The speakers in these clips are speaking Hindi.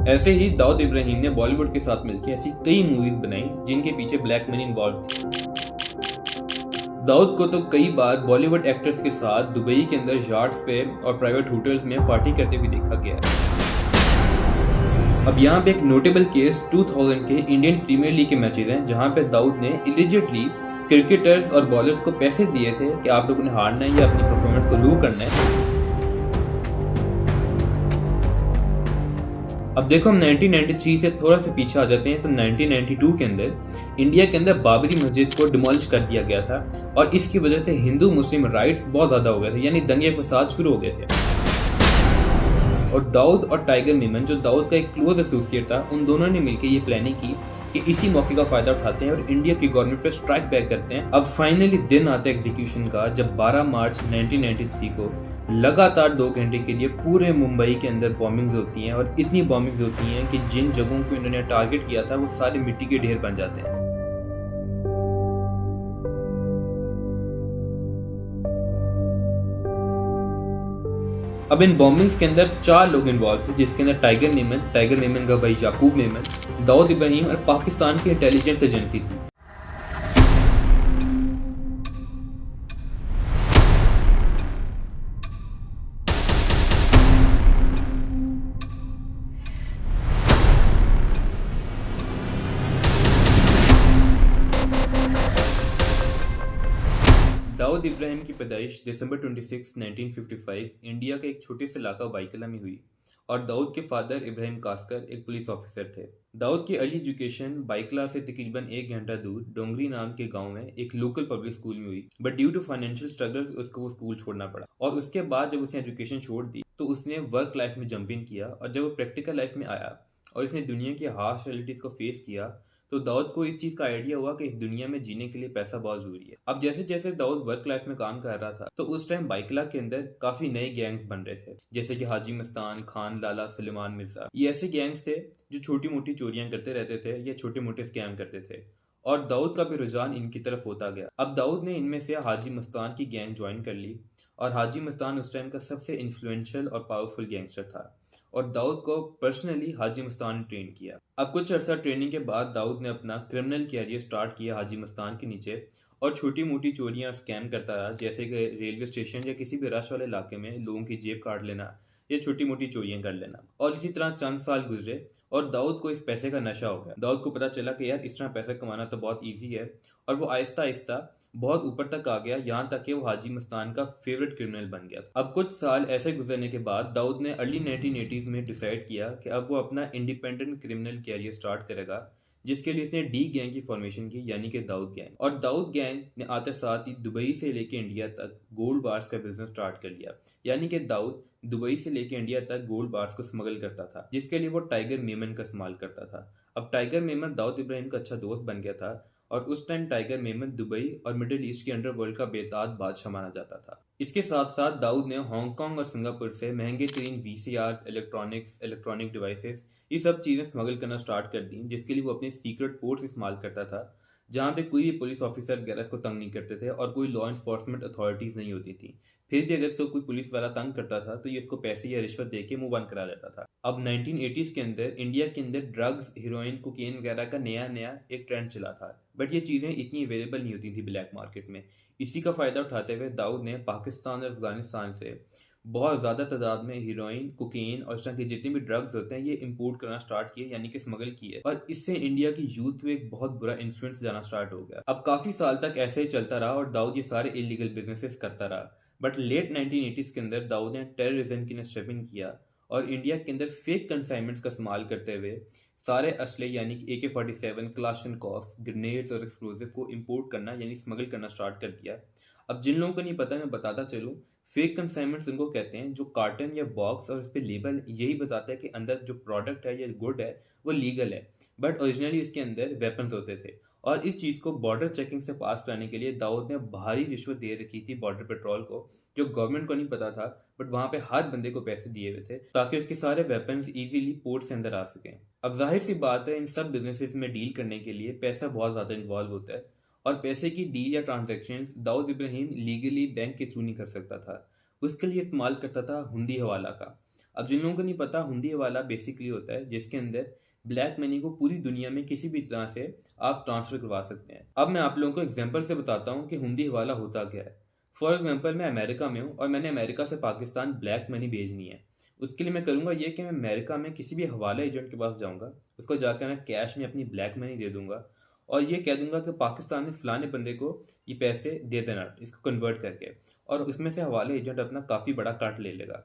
ऐसे ही दाऊद इब्राहिम ने बॉलीवुड के साथ मिलकर ऐसी कई मूवीज बनाई जिनके पीछे ब्लैक मनी इन्वॉल्व थी। दाऊद को तो कई बार बॉलीवुड एक्टर्स के साथ दुबई के अंदर यार्ड्स पे और प्राइवेट होटल्स में पार्टी करते हुए देखा गया है। अब यहाँ पे एक नोटेबल केस 2000 के इंडियन प्रीमियर लीग के मैचेस हैं जहाँ पे दाऊद ने इलीजिटली क्रिकेटर्स और बॉलर्स को पैसे दिए थे कि आप लोगों ने हारना है या अपनी परफॉर्मेंस को लो करना है। अब देखो, हम 1993 से थोड़ा सा पीछे आ जाते हैं तो 1992 के अंदर इंडिया के अंदर बाबरी मस्जिद को डिमोलिश कर दिया गया था और इसकी वजह से हिंदू मुस्लिम राइट्स बहुत ज्यादा हो गए थे, यानी दंगे फसाद शुरू हो गए थे। और दाऊद और टाइगर मेमन, जो दाऊद का एक क्लोज एसोसिएट था, उन दोनों ने मिलकर ये प्लानिंग की कि इसी मौके का फायदा उठाते हैं और इंडिया की गवर्नमेंट पर स्ट्राइक बैक करते हैं। अब फाइनली दिन आता है एग्जीक्यूशन का, जब 12 मार्च 1993 को लगातार 2 घंटे के लिए पूरे मुंबई के अंदर बॉम्बिंग्स होती हैं और इतनी बॉम्बिंग्स होती हैं कि जिन जगहों को इन्होंने टारगेट किया था वो सारे मिट्टी के ढेर बन जाते हैं। अब इन बॉम्बिंग्स के अंदर 4 लोग इन्वॉल्व थे, जिसके अंदर टाइगर मेमन का भाई याकूब मेमन, दाऊद इब्राहिम और पाकिस्तान की इंटेलिजेंस एजेंसी थी। दाऊद इब्राहिम की पैदाइश दिसंबर 26, 1955 इंडिया के एक छोटे से इलाका बाइकला में हुई और दाऊद के फादर इब्राहिम कास्कर एक पुलिस ऑफिसर थे। दाऊद की अर्ली एजुकेशन बाइकला से तकरीबन 1 घंटा दूर डोंगरी नाम के गांव में एक लोकल पब्लिक स्कूल में हुई, but due to financial struggles उसको वो स्कूल छोड़ना पड़ा। और उसके बाद जब उसने एजुकेशन छोड़ दी तो उसने वर्क लाइफ में जंप इन किया और जब वो प्रैक्टिकल लाइफ में आया और इसने दुनिया की हार्श रियलिटीज को फेस किया तो दाऊद को इस चीज का आइडिया हुआ कि इस दुनिया में जीने के लिए पैसा बहुत जरूरी है। अब जैसे जैसे दाऊद वर्क लाइफ में काम कर रहा था तो उस टाइम बाइकला के अंदर काफी नए गैंग्स बन रहे थे, जैसे कि हाजी मस्तान, खान लाला, सलेमान मिर्जा। ये ऐसे गैंग्स थे जो छोटी मोटी चोरियां करते रहते थे या छोटे मोटे स्कैम करते थे और दाऊद का भी रुझान इनकी तरफ होता गया। अब दाऊद ने इनमें से हाजी मस्तान की गैंग ज्वाइन कर ली और हाजी मस्तान उस टाइम का सबसे इन्फ्लुएंशियल और पावरफुल गैंगस्टर था और दाऊद को पर्सनली हाजी मस्तान ने ट्रेन किया। अब कुछ अर्सा ट्रेनिंग के बाद दाऊद ने अपना क्रिमिनल कैरियर स्टार्ट किया हाजी मस्तान के नीचे और छोटी मोटी चोरियां और स्कैम करता रहा, जैसे कि रेलवे स्टेशन या किसी भी रश वाले इलाके में लोगों की जेब काट लेना या छोटी मोटी चोरियां कर लेना। और इसी तरह चंद साल गुजरे और दाऊद को इस पैसे का नशा हो गया। दाऊद को पता चला कि यार इस तरह पैसा कमाना तो बहुत ईजी है और वो आहिस्ता आहिस्ता बहुत ऊपर तक आ गया, यहाँ तक कि वो हाजी मस्तान का फेवरेट क्रिमिनल बन गया था। अब कुछ साल ऐसे गुजरने के बाद दाऊद ने अर्ली 1980s में डिसाइड किया कि अब वो अपना इंडिपेंडेंट क्रिमिनल कैरियर स्टार्ट करेगा, जिसके लिए इसने डी गैंग की फॉर्मेशन की, यानी कि दाऊद गैंग। और दाऊद गैंग ने आते साथ ही दुबई से लेके इंडिया तक गोल्ड बार्स का बिजनेस स्टार्ट कर लिया, यानी कि दाऊद दुबई से लेके इंडिया तक गोल्ड बार्स को स्मगल करता था, जिसके लिए वो टाइगर मेमन का इस्तेमाल करता था। अब टाइगर मेमन दाऊद इब्राहिम का अच्छा दोस्त बन गया था और उस टाइम टाइगर मेमन दुबई और मिडिल ईस्ट के अंडरवर्ल्ड का बेताज बादशाह माना जाता था। इसके साथ साथ दाऊद ने हांगकांग और सिंगापुर से महंगे तरीन वीसीआर, इलेक्ट्रॉनिक डिवाइसेस, ये सब चीजें स्मगल करना स्टार्ट कर दी, जिसके लिए वो अपने सीक्रेट पोर्ट्स इस्तेमाल करता था, जहाँ पे कोई भी पुलिस ऑफिसर वगैरह इसको तंग नहीं करते थे और कोई लॉ इन्फोर्समेंट अथॉरिटीज नहीं होती थी। फिर भी अगर इसको कोई पुलिस वाला तंग करता था तो ये इसको पैसे या रिश्वत देके मुंह बंद करा लेता था। अब 1980s के अंदर इंडिया के अंदर ड्रग्स, हीरोइन, कोकेन वगैरह का नया नया एक ट्रेंड चला था, बट ये चीजें इतनी अवेलेबल नहीं होती थी ब्लैक मार्केट में। इसी का फायदा उठाते हुए दाऊद ने पाकिस्तान और अफगानिस्तान से बहुत ज़्यादा तादाद में हीरोइन, कोकेन और इस तरह के जितने भी ड्रग्स होते हैं ये इंपोर्ट करना स्टार्ट किए, यानी कि स्मगल किए, और इससे इंडिया की यूथ पे एक बहुत बुरा इन्फ्लुएंस जाना स्टार्ट हो गया। अब काफ़ी साल तक ऐसे ही चलता रहा और दाऊद ये सारे इलीगल बिजनेसेस करता रहा, बट लेट 1980s के अंदर दाऊद ने टेररिज्म की स्टेप इन किया और इंडिया के अंदर फेक कंसाइनमेंट्स का इस्तेमाल करते हुए सारे असले यानी कि AK-47, क्लाशनकॉफ, ग्रेनेड्स और एक्सप्लोजिव को इंपोर्ट करना यानी स्मगल करना स्टार्ट कर दिया। अब जिन लोगों को नहीं पता मैं बताता चलूँ, फेक कंसाइनमेंट्स उनको कहते हैं जो कार्टन या बॉक्स और इस पे लेबल यही बताता है कि अंदर जो प्रोडक्ट है या गुड है वो लीगल है, बट ओरिजिनली इसके अंदर वेपन्स होते थे। और इस चीज़ को बॉर्डर चेकिंग से पास कराने के लिए दाऊद ने भारी रिश्वत दे रखी थी बॉर्डर पेट्रोल को, जो गवर्नमेंट को नहीं पता था, बट वहाँ पे हर बंदे को पैसे दिए हुए थे ताकि उसके सारे वेपन्स इजीली पोर्ट से अंदर आ सकें। अब जाहिर सी बात है इन सब बिजनेसेस में डील करने के लिए पैसा बहुत ज़्यादा इन्वॉल्व होता है और पैसे की डील या transactions Dawood Ibrahim legally bank के थ्रू नहीं कर सकता था। उसके लिए इस्तेमाल करता था हुंडी हवाला का। अब जिन लोगों को नहीं पता, हुंडी हवाला बेसिकली होता है जिसके अंदर ब्लैक मनी को पूरी दुनिया में किसी भी तरह से आप ट्रांसफर करवा सकते हैं। अब मैं आप लोगों को एग्जांपल से बताता हूँ कि हुंडी हवाला होता क्या है। फॉर एग्जांपल, मैं अमेरिका में हूँ और मैंने अमेरिका से पाकिस्तान ब्लैक मनी भेजनी है। उसके लिए मैं करूँगा ये कि मैं अमेरिका में किसी भी हवाला एजेंट के पास जाऊँगा, उसको जाकर मैं कैश में अपनी ब्लैक मनी दे दूंगा और ये कह दूंगा कि पाकिस्तान में फलाने बंदे को ये पैसे दे देना, इसको कन्वर्ट करके, और उसमें से हवाला एजेंट अपना काफ़ी बड़ा कट ले लेगा।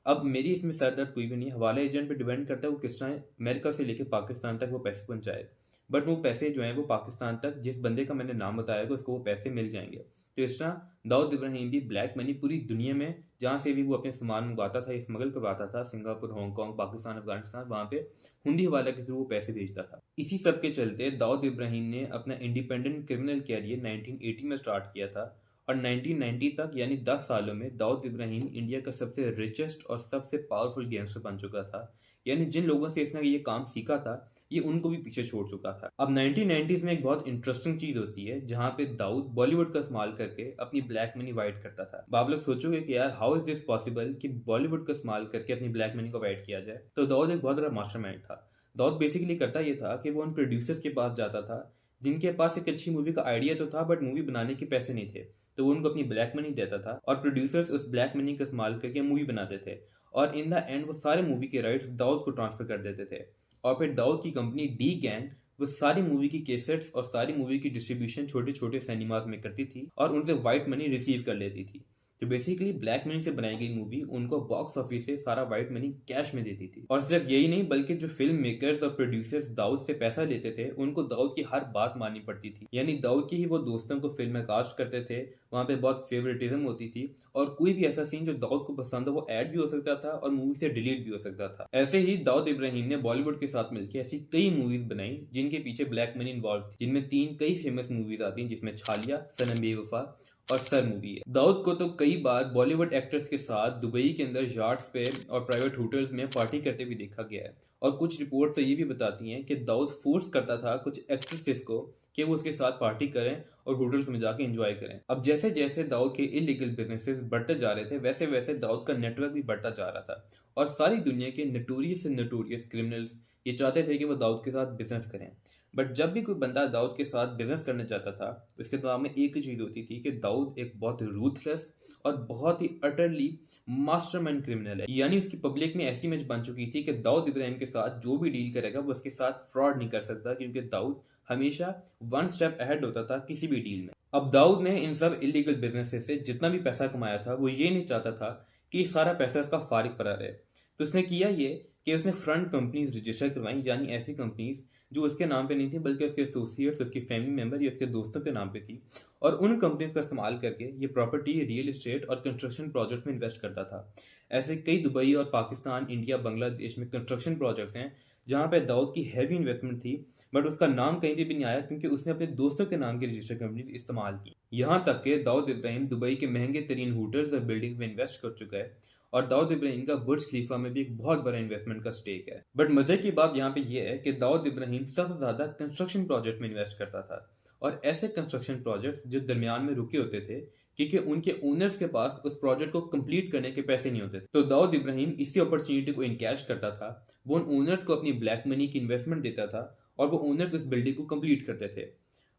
अब मेरी इसमें सर दर्द कोई भी नहीं है, हवाला एजेंट पे डिपेंड करता है वो किस तरह अमेरिका से लेके पाकिस्तान तक वो पैसे पहुंचाए। बट वो पैसे जो हैं वो पाकिस्तान तक जिस बंदे का मैंने नाम बताया उसको वो पैसे मिल जाएंगे। तो इस तरह दाऊद इब्राहिम भी ब्लैक मनी पूरी दुनिया में जहाँ से भी वो अपने सामान मंगवाता था, स्मगल करवाता था, सिंगापुर, हांगकांग, पाकिस्तान, अफगानिस्तान, वहाँ पे हुंडी हवाला के थ्रू वो पैसे भेजता था। इसी सब के चलते दाऊद इब्राहिम ने अपना इंडिपेंडेंट क्रिमिनल कैरियर 1980 में स्टार्ट किया था और 1990 तक यानी 10 सालों में दाऊद इब्राहिम इंडिया का सबसे रिचेस्ट और सबसे पावरफुल गैंगस्टर बन चुका था। यानी जिन लोगों से इसने ये काम सीखा था ये उनको भी पीछे छोड़ चुका था। अब 1990s में एक बहुत इंटरेस्टिंग चीज होती है जहां पे दाऊद बॉलीवुड का इस्तेमाल करके अपनी ब्लैक मनी वाइट करता था। अब आप लोग सोचोगे कि यार हाउ इज दिस पॉसिबल कि बॉलीवुड का इस्तेमाल करके अपनी ब्लैक मनी को वाइट किया जाए। तो दाऊद एक बहुत बड़ा मास्टरमाइंड था। दाऊद बेसिकली करता ये था कि वो उन प्रोड्यूसर्स के पास जाता था जिनके पास एक अच्छी मूवी का आइडिया तो था बट मूवी बनाने के पैसे नहीं थे, तो वो उनको अपनी ब्लैक मनी देता था और प्रोड्यूसर्स उस ब्लैक मनी का इस्तेमाल करके मूवी बनाते थे और इन द एंड वो सारे मूवी के राइट्स दाऊद को ट्रांसफर कर देते थे और फिर दाऊद की कंपनी डी गैंग वो सारी मूवी की कैसेट्स और सारी मूवी की डिस्ट्रीब्यूशन छोटे छोटे सिनेमाज में करती थी और उनसे व्हाइट मनी रिसीव कर लेती थी। तो बेसिकली ब्लैक मनी से बनाई गई मूवी उनको बॉक्स ऑफिस से सारा व्हाइट मनी कैश में देती थी। और सिर्फ यही नहीं बल्कि जो फिल्म मेकर्स और प्रोड्यूसर्स दाऊद से पैसा लेते थे उनको दाऊद की हर बात माननी पड़ती थी। यानी दाऊद के ही वो दोस्तों को फिल्म में कास्ट करते थे, वहां पे बहुत फेवरेटिज्म होती थी और कोई भी ऐसा सीन जो दाऊद को पसंद हो वो ऐड भी हो सकता था और मूवी से डिलीट भी हो सकता था। ऐसे ही दाऊद इब्राहिम ने बॉलीवुड के साथ मिलकर ऐसी कई मूवीज बनाई जिनके पीछे ब्लैक मनी इन्वॉल्व थी, जिनमें 3 कई फेमस मूवीज आती हैं जिसमें छालिया, सनम बेवफा और सर मूवी है। दाऊद को तो कई बार बॉलीवुड एक्टर्स के साथ दुबई के अंदर यार्ड्स पे और प्राइवेट होटल्स में पार्टी करते भी देखा गया है और कुछ रिपोर्ट तो ये भी बताती हैं कि दाऊद फोर्स करता था कुछ एक्ट्रेसेस को कि वो उसके साथ पार्टी करें और होटल्स में जाके एंजॉय करें। अब जैसे जैसे दाऊद के इलीगल बिजनेसेस बढ़ते जा रहे थे वैसे वैसे दाऊद का नेटवर्क भी बढ़ता जा रहा था और सारी दुनिया के नटोरियस से नटोरियस क्रिमिनल्स ये चाहते थे कि वो दाऊद के साथ बिजनेस करें। बट जब भी कोई बंदा दाऊद के साथ बिजनेस करना चाहता था उसके दिमाग में एक ही चीज होती थी कि दाऊद एक बहुत रूथलेस और बहुत ही अटरली मास्टरमाइंड क्रिमिनल है। यानी उसकी पब्लिक में ऐसी इमेज बन चुकी थी कि दाऊद इब्राहिम के साथ जो भी डील करेगा वो उसके साथ फ्रॉड नहीं कर सकता क्योंकि दाऊद हमेशा 1 स्टेप अहेड होता था किसी भी डील में। अब दाऊद ने इन सब इलीगल बिजनेस से जितना भी पैसा कमाया था वो ये नहीं चाहता था कि सारा पैसा उसका फारिग पड़ा रहे। तो उसने किया ये कि उसने फ्रंट कंपनीज रजिस्टर करवाई, यानी ऐसी कंपनीज जो उसके नाम पे नहीं थी बल्कि उसके एसोसिएट्स, उसकी फैमिली मेंबर या उसके दोस्तों के नाम पे थी और उन कंपनीज का इस्तेमाल करके ये प्रॉपर्टी, रियल एस्टेट और कंस्ट्रक्शन प्रोजेक्ट्स में इन्वेस्ट करता था। ऐसे कई दुबई और पाकिस्तान, इंडिया, बांग्लादेश में कंस्ट्रक्शन प्रोजेक्ट्स हैं जहां पे दाऊद की हैवी इन्वेस्टमेंट थी बट उसका नाम कहीं पे भी नहीं आया क्योंकि उसने अपने दोस्तों के नाम की रजिस्टर्ड कंपनीज इस्तेमाल की। यहाँ तक के दाऊद इब्राहिम दुबई के महंगे तरीन होटल्स और बिल्डिंग्स में इन्वेस्ट कर चुका है और दाऊद इब्राहिम का बुर्ज खलीफा में भी एक बहुत बड़ा इन्वेस्टमेंट का स्टेक है। बट मजे की बात यहाँ पे ये है कि दाऊद इब्राहिम सबसे ज्यादा कंस्ट्रक्शन प्रोजेक्ट्स में इन्वेस्ट करता था और ऐसे कंस्ट्रक्शन प्रोजेक्ट्स जो दरमियान में रुके होते थे क्योंकि उनके ओनर्स के पास उस प्रोजेक्ट को कंप्लीट करने के पैसे नहीं होते थे। तो दाऊद इब्राहिम इसी अपॉर्चुनिटी को इनकैश करता था, वो उन ओनर्स को अपनी ब्लैक मनी की इन्वेस्टमेंट देता था और वो ओनर्स इस बिल्डिंग को कंप्लीट करते थे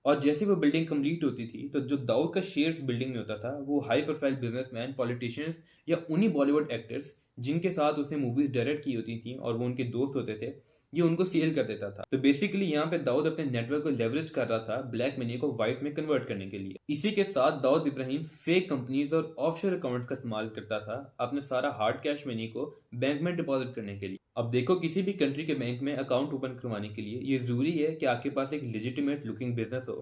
और जैसे वो बिल्डिंग कंप्लीट होती थी तो जो दाऊद का शेयर्स बिल्डिंग में होता था वो हाई प्रोफाइल बिजनेसमैन, पॉलिटिशियंस या उन्हीं बॉलीवुड एक्टर्स जिनके साथ उसने मूवीज डायरेक्ट की होती थी और वो उनके दोस्त होते थे ये उनको सेल कर देता था। तो बेसिकली यहाँ पे दाऊद अपने नेटवर्क को लेवरेज कर रहा था ब्लैक मनी को व्हाइट में कन्वर्ट करने के लिए। इसी के साथ दाऊद इब्राहिम फेक कंपनीज और ऑफशोर अकाउंट्स का इस्तेमाल करता था अपने सारा हार्ड कैश मनी को बैंक में डिपॉजिट करने के लिए। अब देखो किसी भी कंट्री के बैंक में अकाउंट ओपन करवाने के लिए ये जरूरी है कि आपके पास एक लेजिटिमेट लुकिंग बिजनेस हो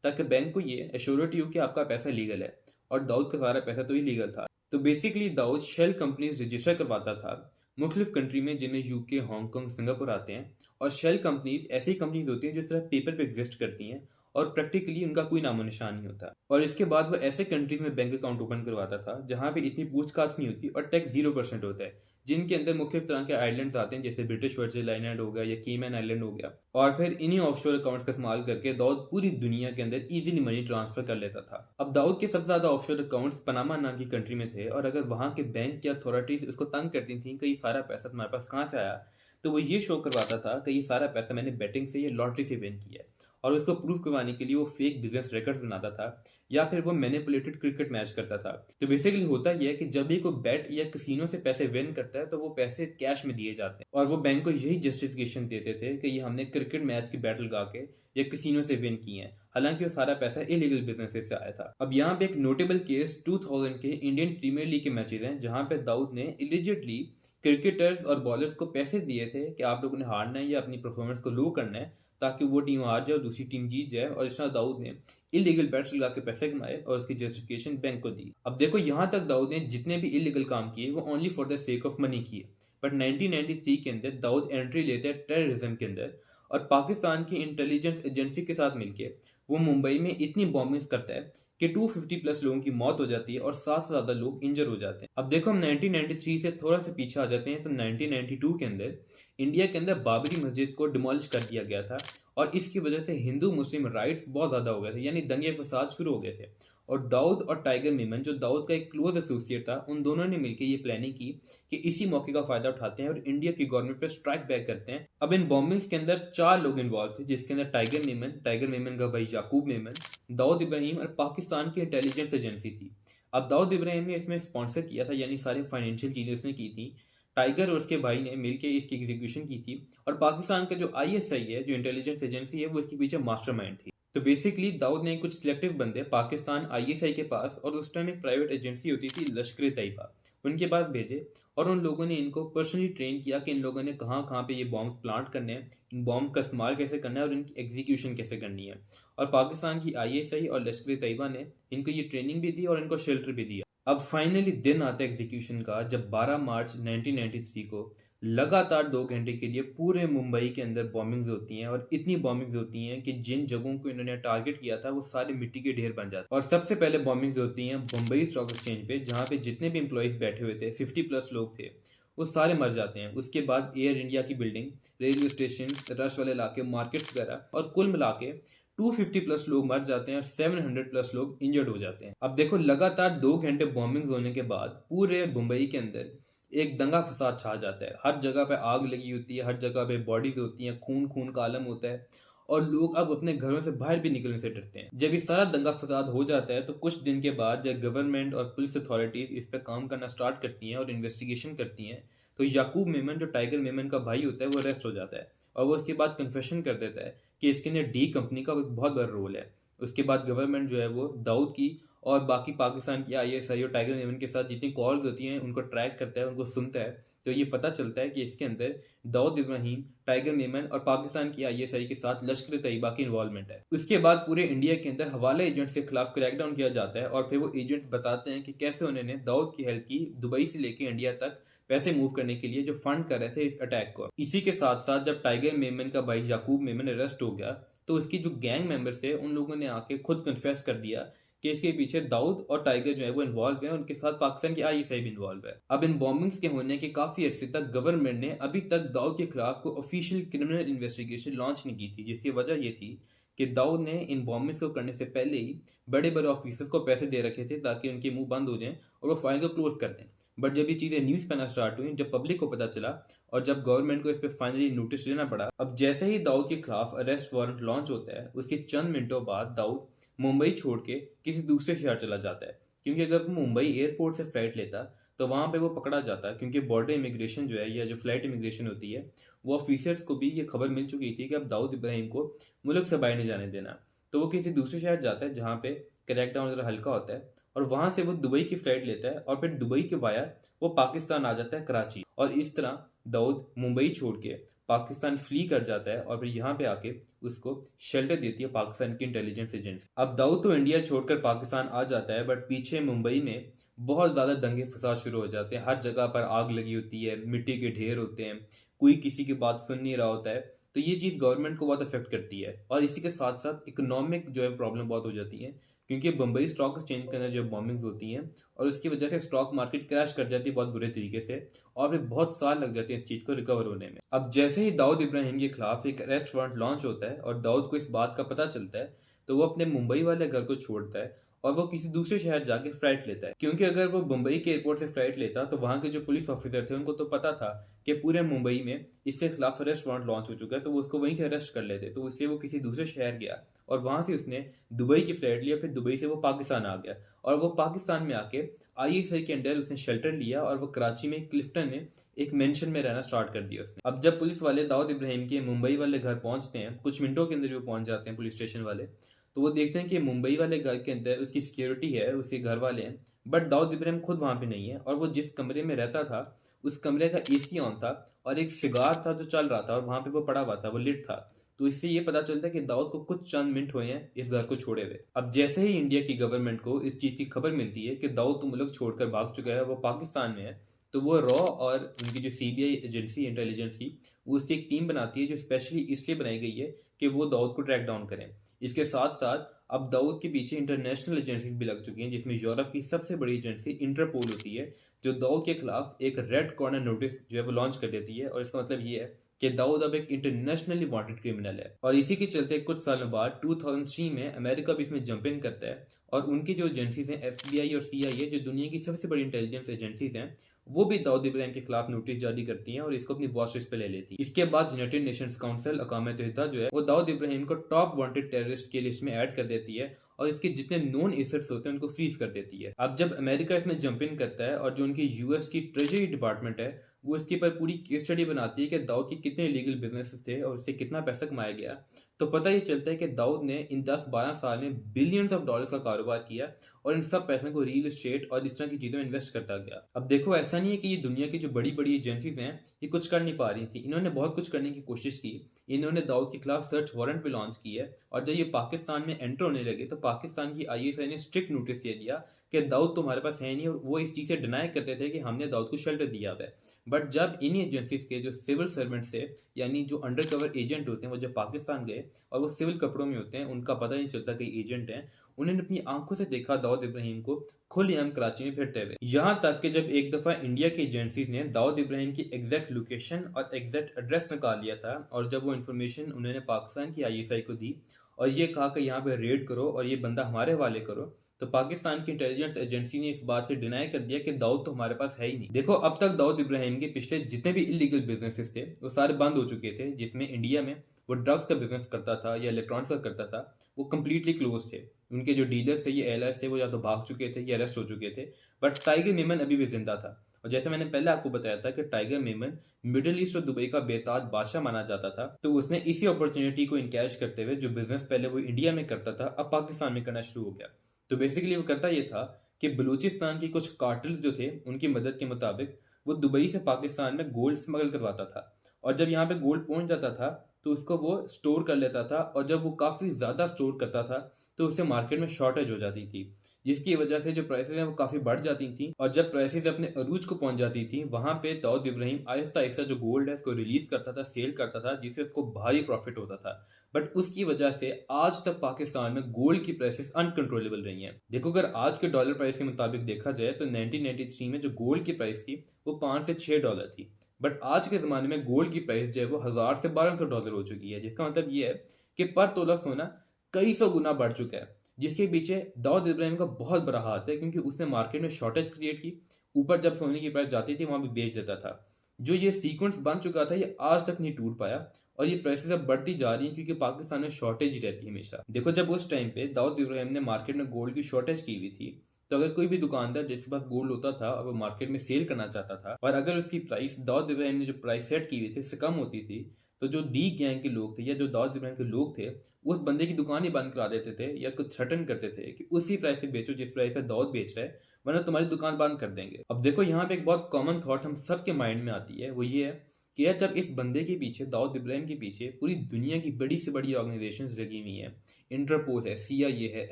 ताकि बैंक को ये एश्योरिटी हो कि आपका पैसा लीगल है और दाऊद का सारा पैसा तो इलीगल था। तो basically Dawood shell companies register करवाता था मुख्तलिफ कंट्री में जिनमें यूके, हांगकांग, सिंगापुर आते हैं और शेल कंपनीज ऐसी कंपनीज होती हैं जो सिर्फ पेपर पे एग्जिस्ट करती हैं और प्रैक्टिकली उनका कोई नामो निशान नहीं होता। और इसके बाद वो ऐसे कंट्रीज में बैंक अकाउंट ओपन करवाता था जहां पे इतनी पूछताछ नहीं होती और टैक्स 0% होता है, जिनके अंदर मुख्तलिफ तरह के आइलैंड्स आते हैं, जैसे ब्रिटिश वर्जिन आइलैंड हो गया या कीमैन आइलैंड हो गया। और फिर इन्हीं ऑफशोर अकाउंट्स का इस्तेमाल करके दाऊद पूरी दुनिया के अंदर इजीली मनी ट्रांसफर कर लेता था। अब दाऊद के सबसे ज्यादा ऑफशोर अकाउंट्स पनामा नाम की कंट्री में थे, और अगर वहां के बैंक या अथॉरिटीज इसको तंग करती थी कि ये सारा पैसा तुम्हारे पास कहाँ से आया, तो वो ये शो करवाता था कि ये सारा पैसा मैंने बेटिंग से या लॉटरी से विन किया है। और उसको प्रूव करवाने के लिए वो फेक बिजनेस रिकॉर्ड्स बनाता था, या फिर वो मैनिपुलेटेड क्रिकेट मैच करता था। तो बेसिकली होता यह है कि जब भी कोई बेट या कसिनो से पैसे विन करता है तो वो पैसे कैश में दिए जाते हैं, और वो बैंक को यही जस्टिफिकेशन देते थे कि ये हमने क्रिकेट मैच की बैट लगा के या कसिनो से विन किए हैं, हालांकि वो सारा पैसा इलीगल बिजनेस से आया था। अब यहाँ पे एक नोटेबल केस 2000 के इंडियन प्रीमियर लीग के मैचेस हैं, जहां पे दाऊद ने इलिजिटली क्रिकेटर्स और बॉलर्स को पैसे दिए थे कि आप लोगों ने हारना है या अपनी परफॉर्मेंस को लो करना है, ताकि वो टीम हार जाए और दूसरी टीम जीत जाए। और इस तरह दाऊद ने इलीगल बैट्स लगा के पैसे कमाए और उसकी जस्टिफिकेशन बैंक को दी। अब देखो, यहाँ तक दाऊद ने जितने भी इलीगल काम किए वो only for the sake of money किए। बट 1993 के अंदर दाऊद एंट्री लेते हैं टेररिज्म के अंदर, और पाकिस्तान की इंटेलिजेंस एजेंसी के साथ मिलके वो मुंबई में इतनी बॉम्बिंग्स करता है कि 250 प्लस लोगों की मौत हो जाती है और 7 से ज्यादा लोग इंजर हो जाते हैं। अब देखो, हम 1993 से थोड़ा सा पीछे आ जाते हैं तो 1992 के अंदर इंडिया के अंदर बाबरी मस्जिद को डिमोलिश कर दिया गया था, और इसकी वजह से हिंदू मुस्लिम राइट्स बहुत ज्यादा हो गए थे, यानी दंगे फसाद शुरू हो गए थे। और दाऊद और टाइगर मेमन, जो दाऊद का एक क्लोज एसोसिएट था, उन दोनों ने मिलकर ये प्लानिंग की कि इसी मौके का फायदा उठाते हैं और इंडिया की गवर्नमेंट पर स्ट्राइक बैक करते हैं। अब इन बॉम्बिंग्स के अंदर 4 लोग इन्वॉल्व थे, जिसके अंदर टाइगर मेमन का भाई याकूब मेमन, दाऊद इब्राहिम और पाकिस्तान की इंटेलिजेंस एजेंसी थी। अब दाऊद इब्राहिम ने इसमें स्पॉन्सर किया था, यानी सारी फाइनेंशियल चीजें उसने की थी। टाइगर और उसके भाई ने मिलकर इसकी एग्जीक्यूशन की थी, और पाकिस्तान का जो आईएसआई है, जो इंटेलिजेंस एजेंसी है, वो इसके पीछे मास्टरमाइंड थी। तो बेसिकली दाऊद ने कुछ सिलेक्टिव बंदे पाकिस्तान आईएसआई के पास, और उस टाइम एक प्राइवेट एजेंसी होती थी लश्कर तैयबा, उनके पास भेजे, और उन लोगों ने इनको पर्सनली ट्रेन किया कि इन लोगों ने कहाँ कहाँ पे ये बॉम्ब्स प्लांट करने हैं, इन बॉम्ब्स का इस्तेमाल कैसे करना है और इनकी एग्जीक्यूशन कैसे करनी है। और पाकिस्तान की आईएसआई और लश्कर तैयबा ने इनको ये ट्रेनिंग भी दी और इनको शेल्टर भी दिया। अब फाइनली दिन आता है एग्जीक्यूशन का, जब 12 मार्च 1993 को लगातार 2 घंटे के लिए पूरे मुंबई के अंदर बॉम्बिंग्स होती हैं, और इतनी बॉम्बिंग्स होती हैं कि जिन जगहों को इन्होंने टारगेट किया था वो सारे मिट्टी के ढेर बन जाते हैं। और सबसे पहले बॉम्बिंग्स होती हैं मुंबई स्टॉक एक्सचेंज पे, जहाँ पे जितने भी एम्प्लॉयज बैठे हुए थे, 50 प्लस लोग थे, वो सारे मर जाते हैं। उसके बाद एयर इंडिया की बिल्डिंग, रेलवे स्टेशन, रश वाले इलाके, मार्केट्स वगैरह, और कुल मिला के 250 प्लस लोग मर जाते हैं और 700 प्लस लोग इंजर्ड हो जाते हैं। अब देखो, लगातार 2 घंटे बॉम्बिंग होने के बाद पूरे मुंबई के अंदर एक दंगा फसाद छा जाता है। हर जगह पे आग लगी होती है, हर जगह पे बॉडीज होती हैं, खून खून का आलम होता है, और लोग अब अपने घरों से बाहर भी निकलने से डरते हैं। जब ये सारा दंगा फसाद हो जाता है तो कुछ दिन के बाद जब गवर्नमेंट और पुलिस अथॉरिटीज इस पर काम करना स्टार्ट करती हैं और इन्वेस्टिगेशन करती हैं, तो याकूब मेमन, जो टाइगर मेमन का भाई होता है, वो अरेस्ट हो जाता है, और वो उसके बाद कन्फेशन कर देता है कि इसके अंदर डी कंपनी का एक बहुत बड़ा रोल है। उसके बाद गवर्नमेंट जो है वो दाऊद की और बाकी पाकिस्तान की आईएसआई और टाइगर मेमन के साथ जितनी कॉल्स होती हैं उनको ट्रैक करता है, उनको सुनता है, तो ये पता चलता है कि इसके अंदर दाऊद इब्राहिम, टाइगर मेमन और पाकिस्तान की आईएसआई के साथ लश्कर तैयबा की इन्वॉल्वमेंट है। उसके बाद पूरे इंडिया के अंदर हवाला एजेंट्स के खिलाफ क्रैकडाउन किया जाता है, और फिर वो एजेंट्स बताते हैं कि कैसे उन्होंने दाऊद की हेल्प की दुबई से लेकर इंडिया तक पैसे मूव करने के लिए, जो फंड कर रहे थे इस अटैक को। इसी के साथ साथ जब टाइगर मेमन का भाई याकूब मेमन अरेस्ट हो गया, तो उसकी जो गैंग मेंबर्स थे उन लोगों ने आके खुद कन्फेस कर दिया कि इसके पीछे दाऊद और टाइगर जो है वो इन्वॉल्व है, उनके साथ पाकिस्तान की आईएसआई भी इन्वॉल्व है। अब इन बॉम्बिंग्स के होने के काफी अर्से तक गवर्नमेंट ने अभी तक दाऊद के खिलाफ कोई ऑफिशियल क्रिमिनल इन्वेस्टिगेशन लॉन्च नहीं की थी, जिसकी वजह ये थी कि दाऊद ने इन बॉम्बिंग्स को करने से पहले ही बड़े बड़े ऑफिसर्स को पैसे दे रखे थे ताकि उनके मुंह बंद हो जाएं और वो फाइल को क्लोज कर दें। बट जब ये चीजें न्यूज पे आना स्टार्ट हुई, जब पब्लिक को पता चला और जब गवर्नमेंट को इस पे फाइनली नोटिस लेना पड़ा, अब जैसे ही दाऊद के खिलाफ अरेस्ट वारंट लॉन्च होता है, उसके चंद मिनटों बाद दाऊद मुंबई छोड़ के किसी दूसरे शहर चला जाता है, क्योंकि अगर वो मुंबई एयरपोर्ट से फ्लाइट लेता तो वहां पे वो पकड़ा जाता, क्योंकि बॉर्डर इमिग्रेशन जो है या जो फ्लाइट इमिग्रेशन होती है, वो ऑफिसर्स को भी ये खबर मिल चुकी थी कि अब दाऊद इब्राहिम को मुल्क से बाहर नहीं जाने देना। तो वो किसी दूसरे शहर जाता है जहाँ पे क्रैकडाउन जरा हल्का होता है, और वहां से वो दुबई की फ्लाइट लेता है, और फिर दुबई के वाया वो पाकिस्तान आ जाता है, कराची। और इस तरह दाऊद मुंबई छोड़ के पाकिस्तान फ्ली कर जाता है, और फिर यहाँ पे आके उसको शेल्टर देती है पाकिस्तान की इंटेलिजेंस एजेंसी। अब दाऊद तो इंडिया छोड़कर पाकिस्तान आ जाता है, बट पीछे मुंबई में बहुत ज्यादा दंगे फसाद शुरू हो जाते हैं। हर जगह पर आग लगी होती है, मिट्टी के ढेर होते हैं, कोई किसी की बात सुन नहीं रहा होता है। तो ये चीज गवर्नमेंट को बहुत अफेक्ट करती है, और इसी के साथ साथ इकोनॉमिक जो है प्रॉब्लम बहुत हो जाती है, क्योंकि बम्बई स्टॉक एक्सचेंज के अंदर जो बॉम्बिंग्स होती हैं और उसकी वजह से स्टॉक मार्केट क्रैश कर जाती है बहुत बुरे तरीके से, और फिर बहुत साल लग जाते हैं इस चीज़ को रिकवर होने में। अब जैसे ही दाऊद इब्राहिम के खिलाफ एक अरेस्ट वारंट लॉन्च होता है और दाऊद को इस बात का पता चलता है, तो वो अपने मुंबई वाले घर को छोड़ता है और वो किसी दूसरे शहर जाके फ्लाइट लेता है, क्योंकि अगर वो मुंबई के एयरपोर्ट से फ्लाइट लेता तो वहां के जो पुलिस ऑफिसर थे उनको तो पता था कि पूरे मुंबई में इसके खिलाफ अरेस्ट वारंट लॉन्च हो चुका है, तो वो उसको वहीं से अरेस्ट कर लेते। तो इसलिए वो किसी दूसरे शहर गया और वहां से उसने दुबई की फ्लाइट लिया, फिर दुबई से वो पाकिस्तान आ गया और वो पाकिस्तान में आके आईएसआई के अंडर उसने शेल्टर लिया और वो कराची में क्लिफ्टन में एक मेंशन में रहना स्टार्ट कर दिया उसने। अब जब पुलिस वाले दाऊद इब्राहिम के मुंबई वाले घर पहुंचते हैं, कुछ मिनटों के अंदर वो पहुंच जाते हैं पुलिस स्टेशन वाले, तो वो देखते हैं कि मुंबई वाले घर के अंदर उसकी सिक्योरिटी है, उसके घर वाले हैं, बट दाऊद इब्राहिम खुद वहां पे नहीं है। और वो जिस कमरे में रहता था उस कमरे का एसी ऑन था और एक सिगार था जो चल रहा था और वहां पे वो पड़ा हुआ था, वो लिट था। तो इससे ये पता चलता है कि दाऊद को कुछ चंद मिनट हुए हैं इस घर को छोड़े हुए। अब जैसे ही इंडिया की गवर्नमेंट को इस चीज की खबर मिलती है कि दाऊद तो मुल्क छोड़कर भाग चुका है, वो पाकिस्तान में है, तो वो रॉ और उनकी जो सीबीआई एजेंसी इंटेलिजेंस की, वो उसकी एक टीम बनाती है जो स्पेशली इसलिए बनाई गई है कि वो दाऊद को ट्रैक डाउन करें। इसके साथ साथ अब दाऊद के पीछे इंटरनेशनल एजेंसीज भी लग चुकी हैं, जिसमें यूरोप की सबसे बड़ी एजेंसी इंटरपोल होती है, जो दाऊद के खिलाफ एक रेड कॉर्नर नोटिस जो है वो लॉन्च कर देती है। और इसका मतलब ये है कि दाऊद अब एक इंटरनेशनली वांटेड क्रिमिनल है। और इसी के चलते कुछ सालों बाद 2003 में अमेरिका भी इसमें जंप इन करता है और उनकी जो एजेंसीज हैं एफबीआई और सीआईए, जो दुनिया की सबसे बड़ी इंटेलिजेंस एजेंसीज हैं, वो भी दाऊद इब्राहिम के खिलाफ नोटिस जारी करती हैं और इसको अपनी वॉच लिस्ट पे ले लेती है। इसके बाद यूनाइटेड नेशंस काउंसिल अकाम मुत्तहिदा जो है वो दाऊद इब्राहिम को टॉप वांटेड टेररिस्ट की लिस्ट में ऐड कर देती है और इसके जितने नोन एसेट्स होते हैं उनको फ्रीज कर देती है। अब जब अमेरिका इसमें जंप इन करता है और जो उनकी यूएस की ट्रेजरी डिपार्टमेंट है वो इसके ऊपर पूरी केस स्टडी बनाती है कि दाऊद के कितने इलीगल बिजनेसेस थे और इससे कितना पैसा कमाया गया, तो पता ये चलता है कि दाऊद ने इन 10-12 साल में बिलियंस ऑफ डॉलर्स का कारोबार किया और इन सब पैसों को रियल एस्टेट और इस तरह की चीजों में इन्वेस्ट करता गया। अब देखो, ऐसा नहीं है कि ये दुनिया की जो बड़ी बड़ी एजेंसीज हैं ये कुछ कर नहीं पा रही थी, इन्होंने बहुत कुछ करने की कोशिश की। इन्होंने दाऊद के खिलाफ सर्च वारंट भी लॉन्च की है और जब ये पाकिस्तान में एंटर होने लगे तो पाकिस्तान की आईएसआई ने स्ट्रिक्ट नोटिस दे दिया कि दाऊद तुम्हारे पास है नहीं, और वो इस चीज से डिनाई करते थे कि हमने दाऊद को शेल्टर दिया हुआ है। बट जब इन्हीं एजेंसीज के जो सिविल सर्वेंट्स थे, यानी जो अंडर कवर एजेंट होते हैं, वो जब पाकिस्तान गए और वो सिविल कपड़ों में होते हैं, उनका पता नहीं चलता कि एजेंट हैं, उन्होंने अपनी आंखों से देखा दाऊद इब्राहिम को खुलेआम कराची में फिरते हुए। यहाँ तक कि जब एक दफा इंडिया की एजेंसीज ने दाऊद इब्राहिम की एग्जैक्ट लोकेशन और एग्जैक्ट एड्रेस निकाल लिया था और जब वो इन्फॉर्मेशन उन्होंने पाकिस्तान की आईएसआई को दी और ये कहा कि यहाँ पे रेड करो और ये बंदा हमारे हवाले करो, तो पाकिस्तान की इंटेलिजेंस एजेंसी ने इस बात से डिनाई कर दिया कि दाऊद तो हमारे पास है ही नहीं। देखो, अब तक दाऊद इब्राहिम के पिछले जितने भी इलीगल बिजनेसेस थे वो सारे बंद हो चुके थे, जिसमें इंडिया में वो ड्रग्स का बिजनेस करता था या इलेक्ट्रॉनिक्स का करता था, वो कम्प्लीटली क्लोज थे। उनके जो डीलर्स थे, ये एयरलाइंस थे, वो या तो भाग चुके थे या अरेस्ट हो चुके थे। बट टाइगर मेमन अभी भी जिंदा था और जैसे मैंने पहले आपको बताया था कि टाइगर मेमन मिडिल ईस्ट और दुबई का बेताज बादशाह माना जाता था, तो उसने इसी अपॉर्चुनिटी को इनकैश करते हुए जो बिजनेस पहले वो इंडिया में करता था अब पाकिस्तान में करना शुरू हो गया। तो बेसिकली वो करता ये था कि बलूचिस्तान के कुछ कार्टल्स जो थे उनकी मदद के मुताबिक वो दुबई से पाकिस्तान में गोल्ड स्मगल करवाता था और जब यहाँ पे गोल्ड पहुंच जाता था तो उसको वो स्टोर कर लेता था और जब वो काफ़ी ज़्यादा स्टोर करता था तो उससे मार्केट में शॉर्टेज हो जाती थी, जिसकी वजह से जो प्राइसेस हैं वो काफ़ी बढ़ जाती थी। और जब प्राइसेस अपने अरूज को पहुंच जाती थी वहां पे दाऊद इब्राहिम आहिस्ता आहिस्ता जो गोल्ड है उसको रिलीज करता था, सेल करता था, जिससे उसको भारी प्रॉफिट होता था। बट उसकी वजह से आज तक पाकिस्तान में गोल्ड की प्राइसेस अनकंट्रोलेबल रही हैं। देखो, अगर आज के डॉलर प्राइस के मुताबिक देखा जाए तो 1993 में जो गोल्ड की प्राइस थी वो $5 से $6 थी, बट आज के ज़माने में गोल्ड की प्राइस जो है वो $1000 से $1200 हो चुकी है, जिसका मतलब ये है कि पर तोला सोना कई सौ गुना बढ़ चुका है, जिसके पीछे दाऊद इब्राहिम का बहुत बड़ा हाथ है क्योंकि उसने मार्केट में शॉर्टेज क्रिएट की, ऊपर जब सोने की प्राइस जाती थी वहां भी बेच देता था। जो ये सीक्वेंस बन चुका था ये आज तक नहीं टूट पाया और ये प्राइसेस अब बढ़ती जा रही हैं क्योंकि पाकिस्तान में शॉर्टेज ही रहती है हमेशा। देखो, जब उस टाइम पे दाऊद इब्राहिम ने मार्केट में गोल्ड की शॉर्टेज की हुई थी, तो अगर कोई भी दुकानदार जिसके पास गोल्ड होता था और वो मार्केट में सेल करना चाहता था और अगर उसकी प्राइस दाऊद इब्राहिम ने जो प्राइस सेट की हुई थी उससे कम होती थी, तो जो डी गैंग के लोग थे या जो दाऊद इब्राहिम के लोग थे उस बंदे की दुकान ही बंद करा देते थे या उसको थ्रेटन करते थे कि उसी प्राइस से बेचो जिस प्राइस पे दाऊद बेच रहा है, वरना तुम्हारी दुकान बंद कर देंगे। अब देखो, यहाँ पे एक बहुत कॉमन थॉट हम सबके माइंड में आती है, वो ये है कि यार जब इस बंदे के पीछे, दाऊद इब्राहिम के पीछे पूरी दुनिया की बड़ी से बड़ी ऑर्गेनाइजेशंस लगी हुई हैं, इंटरपोल है, सीआईए है,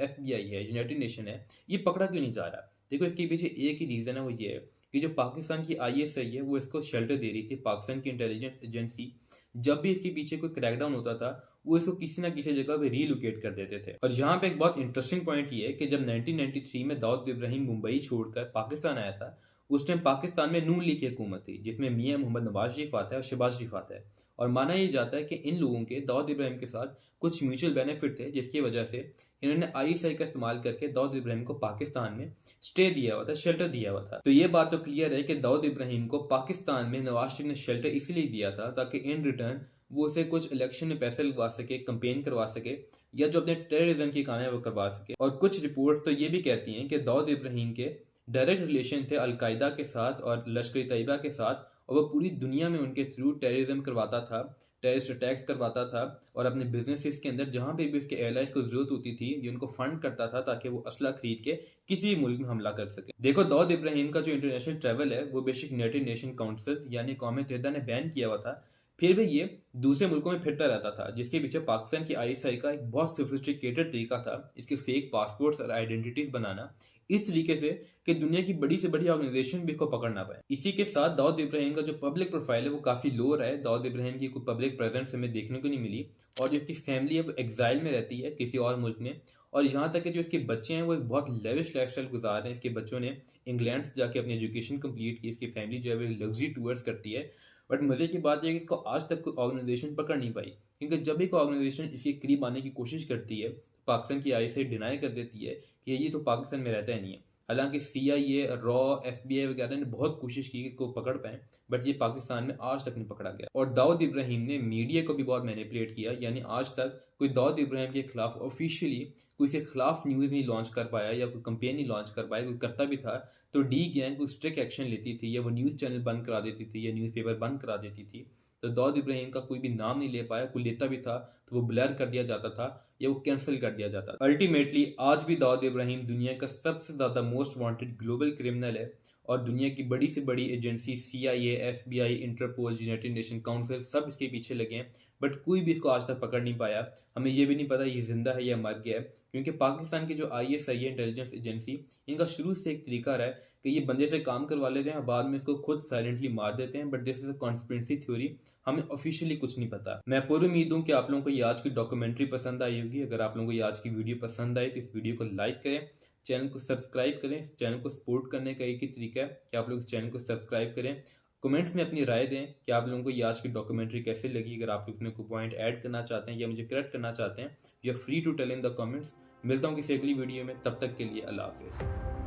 एफबीआई है, यूनाइटेड नेशन है, ये पकड़ा क्यों नहीं जा रहा? देखो, इसके पीछे एक ही रीजन है, वो ये है कि जो पाकिस्तान की आईएसआई है वो इसको शेल्टर दे रही थी। पाकिस्तान की इंटेलिजेंस एजेंसी जब भी इसके पीछे कोई क्रैकडाउन होता था वो इसको किसी ना किसी जगह पे रीलोकेट कर देते थे। और यहाँ पे एक बहुत इंटरेस्टिंग पॉइंट ये है कि जब 1993 में दाऊद इब्राहिम मुंबई छोड़कर पाकिस्तान आया था, उस टाइम पाकिस्तान में नून लीग की हुकूमत थी जिसमें मियां मोहम्मद नवाज शरीफ आता है और शहबाज शरीफ आता है। और माना यह जाता है कि इन लोगों के दाऊद इब्राहिम के साथ कुछ म्यूचुअल बेनिफिट थे जिसकी वजह से इन्होंने आईएसआई का इस्तेमाल करके दाऊद इब्राहिम को पाकिस्तान में स्टे दिया हुआ था, शेल्टर दिया हुआ था। तो ये बात तो क्लियर है कि दाऊद इब्राहिम को पाकिस्तान में नवाज शरीफ ने शेल्टर इसलिए दिया था ताकि इन रिटर्न वो उसे कुछ इलेक्शन में पैसे लगवा सके, कंपेन करवा सके, या जो अपने टेररिज्म की काम है वो करवा सके। और कुछ रिपोर्ट तो ये भी कहती हैं कि दाऊद इब्राहिम के डायरेक्ट रिलेशन थे अलकायदा के साथ और लश्कर तैयबा के साथ, और वो पूरी दुनिया में उनके थ्रू टेररिज्म करवाता था, टेररिस्ट अटैक्स करवाता था, और अपने बिजनेसेस के अंदर जहां पे भी उसके एयरलाइंस को जरूरत होती थी ये उनको फंड करता था ताकि वो असला खरीद के किसी भी मुल्क में हमला कर सके। देखो, दाऊद इब्राहिम का जो इंटरनेशनल ट्रैवल है वो बेशक यूनाइटेड नेशन काउंसिल यानी कौम मुत्तहिदा ने बैन किया हुआ था, फिर भी ये दूसरे मुल्कों में फिरता रहता था, जिसके पीछे पाकिस्तान की आईएसआई का एक बहुत सोफिस्टिकेटेड तरीका था इसके फेक पासपोर्ट्स और आइडेंटिटीज बनाना, इस तरीके से कि दुनिया की बड़ी से बड़ी ऑर्गेनाइजेशन भी इसको पकड़ ना पाए। इसी के साथ दाऊद इब्राहिम का जो पब्लिक प्रोफाइल है वो काफी लो रहा है। दाऊद इब्राहिम की कोई पब्लिक प्रेजेंस हमें देखने को नहीं मिली, और जो इसकी फैमिली है वो एग्जाइल में रहती है किसी और मुल्क में। और यहाँ तक कि जो इसके बच्चे हैं वो एक बहुत लेविश लाइफस्टाइल गुजार रहे हैं। इसके बच्चों ने इंग्लैंड से जाके अपनी एजुकेशन कंप्लीट की। इसकी फैमिली जो है वो लग्जरी टूर्स करती है। बट मजे की बात यह है कि इसको आज तक कोई ऑर्गेनाइजेशन पकड़ नहीं पाई, क्योंकि जब भी कोई ऑर्गेनाइजेशन इसके करीब आने की कोशिश करती है पाकिस्तान की आईएसआई डिनाई कर देती है कि ये तो पाकिस्तान में रहता ही नहीं है। हालांकि सीआईए, रॉ, एफबीआई वगैरह ने बहुत कोशिश की इसको पकड़ पाए, बट ये पाकिस्तान में आज तक नहीं पकड़ा गया। और दाऊद इब्राहिम ने मीडिया को भी बहुत मैनिपुलेट किया, यानी आज तक कोई दाऊद इब्राहिम के खिलाफ ऑफिशियली कोई से खिलाफ न्यूज़ नहीं लॉन्च कर पाया या कोई कंपेन नहीं लॉन्च कर पाया। कोई करता भी था तो डी गैंग कोई स्ट्रिक्ट एक्शन लेती थी, या वो न्यूज़ चैनल बंद करा देती थी या न्यूज़पेपर बंद करा देती थी। तो दाऊद इब्राहिम का कोई भी नाम नहीं ले पाया, कोई लेता भी था तो वो ब्लर कर दिया जाता था या वो कैंसिल कर दिया जाता था। अल्टीमेटली आज भी दाऊद इब्राहिम दुनिया का सबसे ज्यादा मोस्ट वांटेड ग्लोबल क्रिमिनल है, और दुनिया की बड़ी से बड़ी agency CIA, FBI, Interpol, United Nation council सब इसके पीछे लगे हैं, बट कोई भी इसको आज तक पकड़ नहीं पाया। हमें ये भी नहीं पता ये जिंदा है या मर गया है, क्योंकि पाकिस्तान की जो आईएसआई है, इंटेलिजेंस एजेंसी, इनका शुरू से एक तरीका रहा है कि ये बंदे से काम करवा लेते हैं और बाद में इसको खुद साइलेंटली मार देते हैं। But this is a conspiracy theory, हमें ऑफिशियली कुछ नहीं पता। मैं पूरी उम्मीद हूँ कि आप लोगों को ये आज की डॉक्यूमेंट्री पसंद आई होगी। अगर आप लोगों को ये आज की वीडियो पसंद आई तो इस वीडियो को लाइक करें, चैनल को सब्सक्राइब करें। इस चैनल को सपोर्ट करने का एक ही तरीका है कि आप लोग इस चैनल को सब्सक्राइब करें। कमेंट्स में अपनी राय दें कि आप लोगों को ये आज की डॉक्यूमेंट्री कैसे लगी। अगर आप इसमें कोई पॉइंट ऐड करना चाहते हैं या मुझे करेक्ट करना चाहते हैं, you are free to tell in the comments. मिलता हूँ किसी अगली वीडियो में, तब तक के लिए अल्लाह हाफिज़।